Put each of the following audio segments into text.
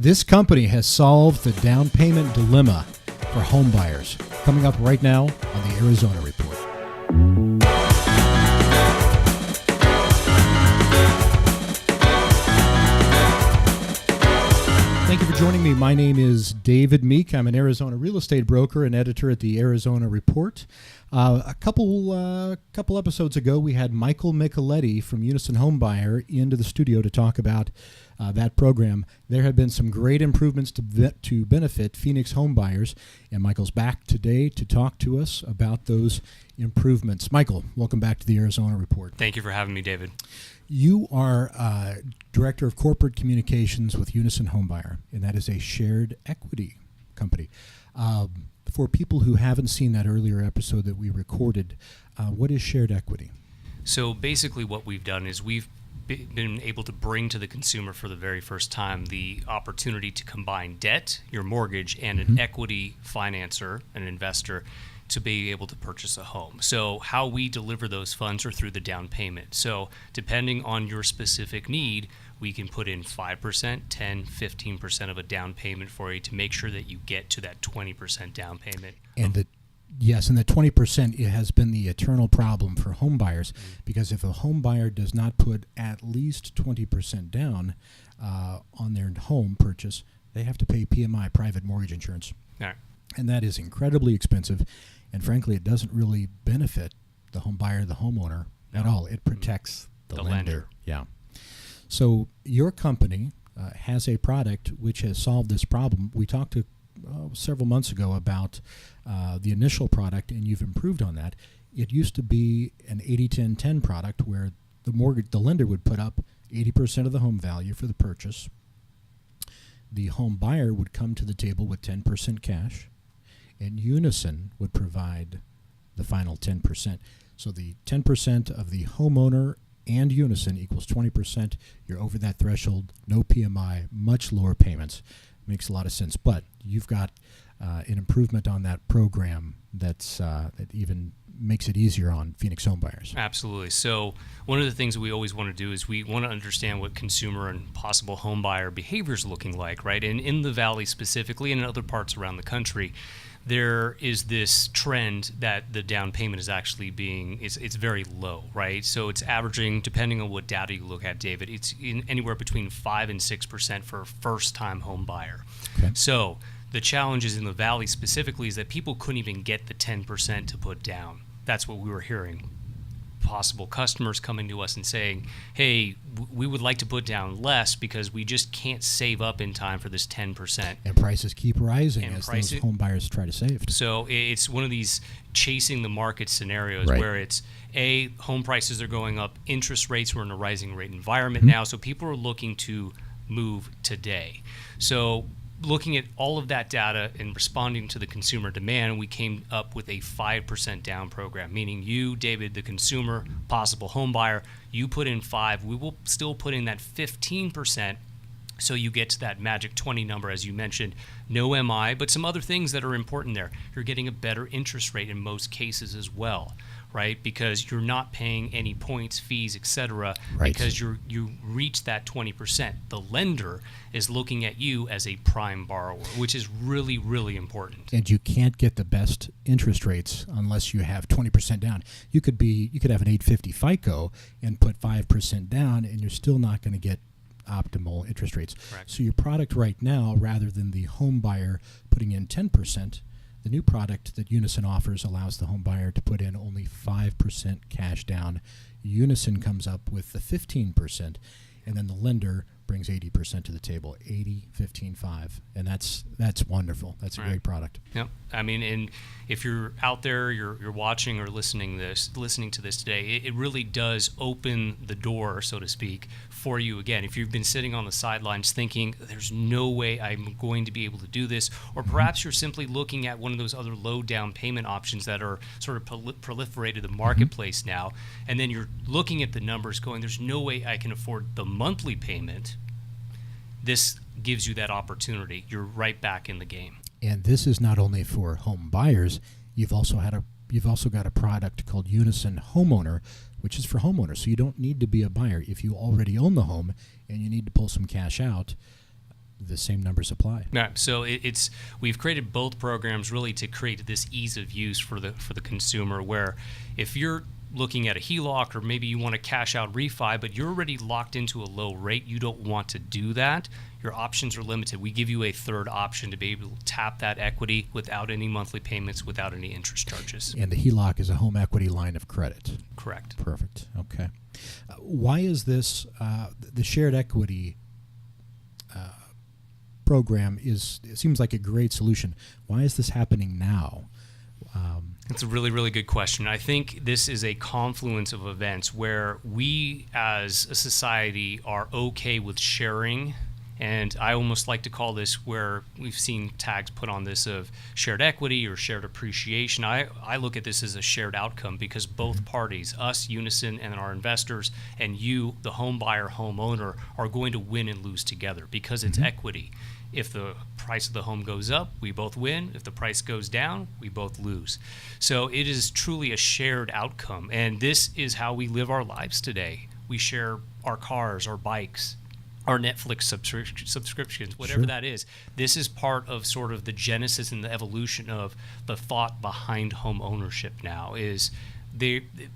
This company has solved the down payment dilemma for home buyers. Coming up right now on the Arizona Report. Thank you for joining me. My name is David Meek. I'm an Arizona real estate broker and editor at the Arizona Report. A couple episodes ago, we had Michael Micheletti from Unison Homebuyer into the studio to talk about that program. There have been some great improvements to benefit Phoenix homebuyers, and Michael's back today to talk to us about those improvements. Michael, welcome back to the Arizona Report. Thank you for having me, David. You are Director of Corporate Communications with Unison Homebuyer, and that is a shared equity company. For people who haven't seen that earlier episode that we recorded, what is shared equity? So basically what we've done is we've been able to bring to the consumer for the very first time the opportunity to combine debt, your mortgage, and an equity financer, an investor, to be able to purchase a home. So how we deliver those funds are through the down payment. So depending on your specific need, we can put in 5%, 10, 15% of a down payment for you to make sure that you get to that 20% down payment. And the 20% it has been the eternal problem for home buyers, because if a home buyer does not put at least 20% down on their home purchase, they have to pay PMI, private mortgage insurance. All right. And that is incredibly expensive, and frankly, it doesn't really benefit the home buyer, the homeowner at all. It protects the lender. Yeah. So your company has a product which has solved this problem. We talked to several months ago about the initial product, and you've improved on that. It used to be an 80-10-10 product where the lender would put up 80% of the home value for the purchase. The home buyer would come to the table with 10% cash, and Unison would provide the final 10%. So the 10% of the homeowner and Unison equals 20%. You're over that threshold, no PMI, much lower payments. Makes a lot of sense. But you've got an improvement on that program that even makes it easier on Phoenix homebuyers. Absolutely. So one of the things that we always want to do is we want to understand what consumer and possible home buyer behavior is looking like, right? And in the Valley specifically and in other parts around the country, there is this trend that the down payment is actually it's very low, right? So it's averaging, depending on what data you look at, David, it's anywhere between 5 and 6% for a first-time home buyer. Okay. So the challenges in the Valley specifically is that people couldn't even get the 10% to put down. That's what we were hearing. Possible customers coming to us and saying, hey, we would like to put down less because we just can't save up in time for this 10%. And prices keep rising as those home buyers try to save. So it's one of these chasing the market scenarios where it's, home prices are going up, interest rates, we're in a rising rate environment now, so people are looking to move today. So looking at all of that data and responding to the consumer demand, we came up with a 5% down program, meaning you, David, the consumer, possible home buyer, you put in 5, we will still put in that 15%, so you get to that magic 20 number, as you mentioned, no MI, but some other things that are important there. You're getting a better interest rate in most cases as well, right? Because you're not paying any points, fees, etc. Because you reach that 20%. The lender is looking at you as a prime borrower, which is really, really important. And you can't get the best interest rates unless you have 20% down. You could have an 850 FICO and put 5% down, and you're still not going to get optimal interest rates. Correct. So your product right now, rather than the home buyer putting in 10%, the new product that Unison offers allows the home buyer to put in only 5% cash down. Unison comes up with the 15%, and then the lender brings 80% to the table. 80, 15, 5. And that's wonderful. That's a great product. Yep. I mean, and if you're out there, you're watching or listening to this today, it really does open the door, so to speak, for you again. If you've been sitting on the sidelines thinking, there's no way I'm going to be able to do this, or perhaps you're simply looking at one of those other low down payment options that are sort of proliferated in the marketplace now, and then you're looking at the numbers going, there's no way I can afford the monthly payment. This gives you that opportunity. You're right back in the game. And this is not only for home buyers. You've also got a product called Unison Homeowner, which is for homeowners. So you don't need to be a buyer. If you already own the home and you need to pull some cash out, the same numbers apply. Yeah, so we've created both programs really to create this ease of use for the consumer, where if you're looking at a HELOC or maybe you want to cash out refi, but you're already locked into a low rate, you don't want to do that, your options are limited. We give you a third option to be able to tap that equity without any monthly payments, without any interest charges. And the HELOC is a home equity line of credit. Correct. Perfect. Okay. Why is this, the shared equity program it seems like a great solution. Why is this happening now? It's a really, really good question. I think this is a confluence of events where we as a society are okay with sharing, and I almost like to call this, where we've seen tags put on this of shared equity or shared appreciation. I look at this as a shared outcome, because both parties, us, Unison, and our investors, and you, the home buyer, homeowner, are going to win and lose together because it's equity. If the price of the home goes up, we both win. If the price goes down, we both lose. So it is truly a shared outcome. And this is how we live our lives today. We share our cars, our bikes, our Netflix subscriptions, whatever that is. This is part of sort of the genesis and the evolution of the thought behind home ownership now, is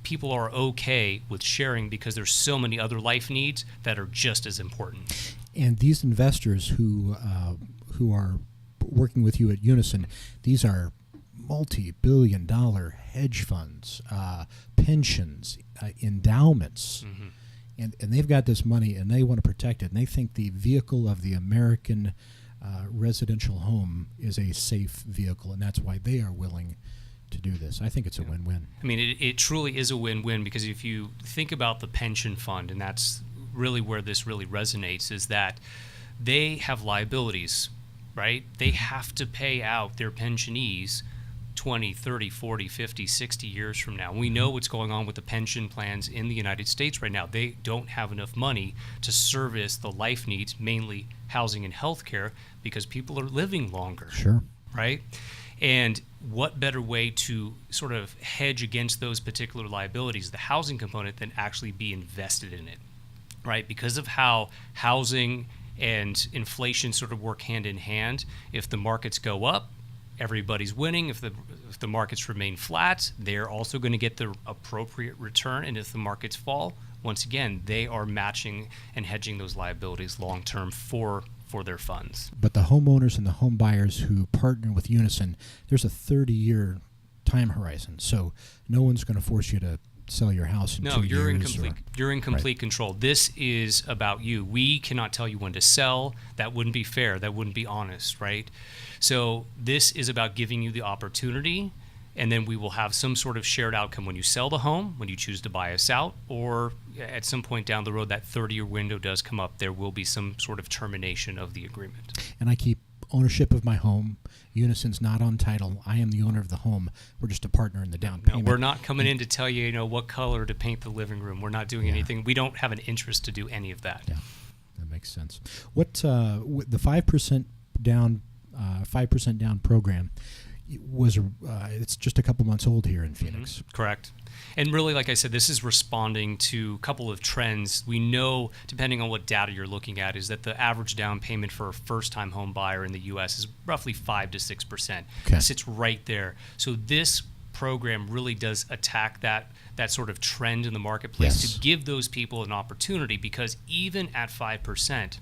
people are okay with sharing because there's so many other life needs that are just as important. And these investors who are working with you at Unison, these are multi-billion-dollar hedge funds, pensions, endowments, and they've got this money and they want to protect it. And they think the vehicle of the American residential home is a safe vehicle, and that's why they are willing to do this. I think it's a win-win. I mean, it truly is a win-win, because if you think about the pension fund, and that's really where this really resonates, is that they have liabilities, right? They have to pay out their pensionees 20, 30, 40, 50, 60 years from now. We know what's going on with the pension plans in the United States right now. They don't have enough money to service the life needs, mainly housing and healthcare, because people are living longer. Sure. Right? And what better way to sort of hedge against those particular liabilities, the housing component, than actually be invested in it, right? Because of how housing and inflation sort of work hand in hand. If the markets go up, everybody's winning. If the markets remain flat, they're also going to get the appropriate return. And if the markets fall, once again, they are matching and hedging those liabilities long term for their funds. But the homeowners and the home buyers who partner with Unison, there's a 30-year time horizon. So no one's going to force you to sell your house in 2 years. No, you're in complete control. This is about you. We cannot tell you when to sell. That wouldn't be fair. That wouldn't be honest, right? So this is about giving you the opportunity, and then we will have some sort of shared outcome when you sell the home, when you choose to buy us out, or at some point down the road, that 30-year window does come up. There will be some sort of termination of the agreement. And I keep ownership of my home. Unison's not on title. I am the owner of the home. We're just a partner in the down payment. No, we're not coming in to tell you, what color to paint the living room. We're not doing anything. We don't have an interest to do any of that. Yeah, that makes sense. What the 5% down, 5% down program was? It's just a couple months old here in Phoenix. Correct. And really, like I said, this is responding to a couple of trends. We know, depending on what data you're looking at, is that the average down payment for a first-time home buyer in the U.S. is roughly 5 to 6%. Okay. It sits right there. So this program really does attack that sort of trend in the marketplace to give those people an opportunity, because even at 5%,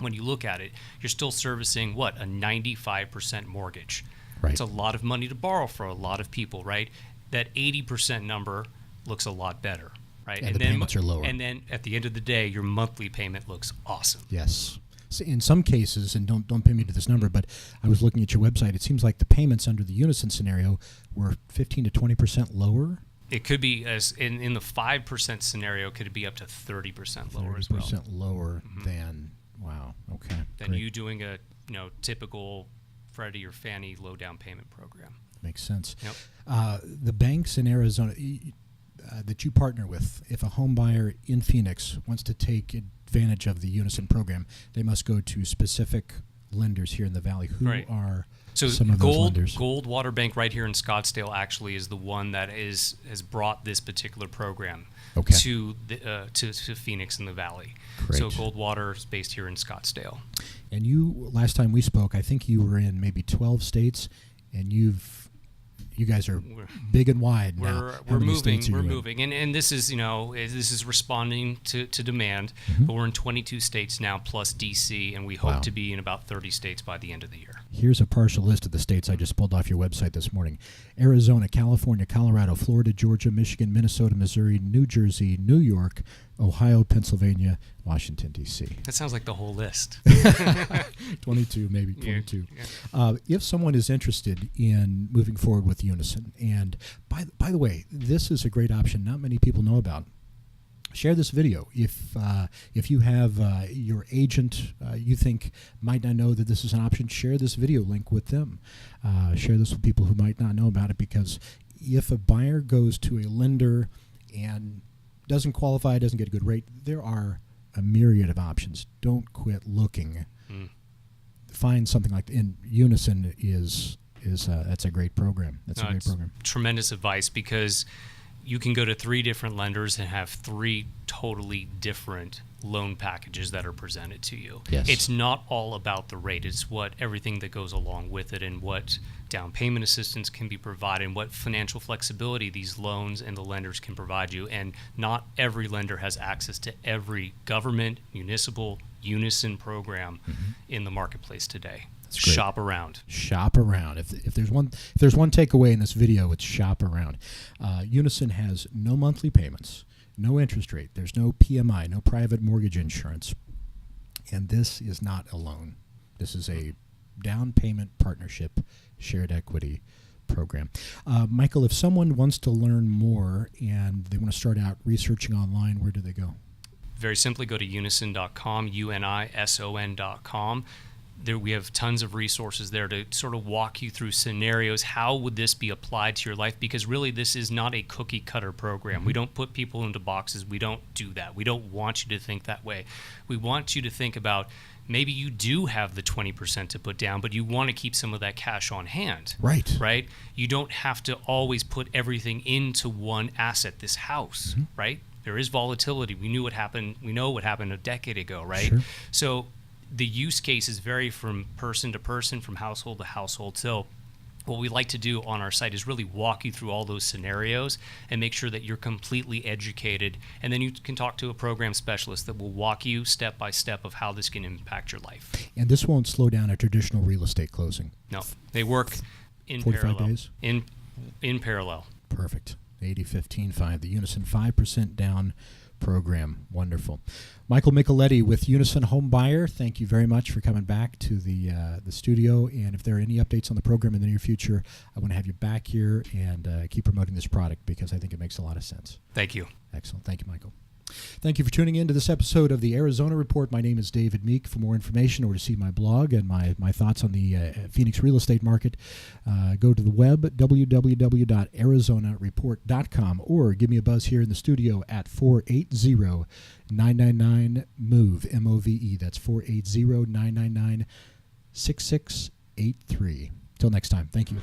when you look at it, you're still servicing, a 95% mortgage. Right. It's a lot of money to borrow for a lot of people, right? That 80% number looks a lot better, right? And the payments are lower. And then at the end of the day, your monthly payment looks awesome. Yes. So in some cases, and don't pin me to this number, but I was looking at your website. It seems like the payments under the Unison scenario were 15 to 20% lower. It could be, as in the 5% scenario, could it be up to 30% lower as well? 30% lower than, wow, okay. Than you doing a typical Freddie or Fannie low down payment program. Makes sense. Yep. The banks in Arizona that you partner with, if a home buyer in Phoenix wants to take advantage of the Unison program, they must go to specific lenders here in the Valley. Who Right. are So some of those lenders? Goldwater Bank right here in Scottsdale actually is the one that has brought this particular program to Phoenix and the Valley. Great. So Goldwater is based here in Scottsdale. And you, last time we spoke, I think you were in maybe 12 states, and you guys are big and wide now. We're moving, and this is this is responding to demand. But we're in 22 states now, plus DC, and we hope to be in about 30 states by the end of the year. Here's a partial list of the states I just pulled off your website this morning: Arizona, California, Colorado, Florida, Georgia, Michigan, Minnesota, Missouri, New Jersey, New York, Ohio, Pennsylvania, Washington, D.C. That sounds like the whole list. 22, maybe 22. Yeah. If someone is interested in moving forward with Unison, and by the way, this is a great option not many people know about. Share this video. If you have your agent you think might not know that this is an option, share this video link with them. Share this with people who might not know about it, because if a buyer goes to a lender and doesn't qualify, doesn't get a good rate, there are a myriad of options. Don't quit looking. Find something like, and Unison is that's a great program. That's a great program. Tremendous advice, because you can go to 3 different lenders and have 3 totally different loan packages that are presented to you. Yes. It's not all about the rate. It's what everything that goes along with it, and what down payment assistance can be provided, and what financial flexibility these loans and the lenders can provide you. And not every lender has access to every government, municipal, Unison program in the marketplace today. Shop around. Shop around. If there's one takeaway in this video, it's shop around. Unison has no monthly payments, no interest rate. There's no PMI, no private mortgage insurance, and this is not a loan. This is a down payment partnership, shared equity program. Michael, if someone wants to learn more and they want to start out researching online, where do they go? Very simply, go to unison.com, unison.com. There, we have tons of resources there to sort of walk you through scenarios. How would this be applied to your life? Because really, this is not a cookie cutter program. We don't put people into boxes. We don't do that. We don't want you to think that way. We want you to think about, maybe you do have the 20% to put down, but you want to keep some of that cash on hand. Right? You don't have to always put everything into one asset, this house, right? There is volatility. We know what happened a decade ago, right? Sure. So the use cases vary from person to person, from household to household. So what we like to do on our site is really walk you through all those scenarios and make sure that you're completely educated. And then you can talk to a program specialist that will walk you step by step of how this can impact your life. And this won't slow down a traditional real estate closing. No, they work in 45 parallel. days? In parallel. Perfect. 80-15-5, the Unison 5% down program. Wonderful. Michael Micheletti with Unison Home Buyer, thank you very much for coming back to the studio. And if there are any updates on the program in the near future, I want to have you back here and keep promoting this product, because I think it makes a lot of sense. Thank you. Excellent. Thank you, Michael. Thank you for tuning in to this episode of the Arizona Report. My name is David Meek. For more information or to see my blog and my thoughts on the Phoenix real estate market, go to the web, www.arizonareport.com, or give me a buzz here in the studio at 480-999-MOVE, M-O-V-E. That's 480-999-6683. Till next time, thank you.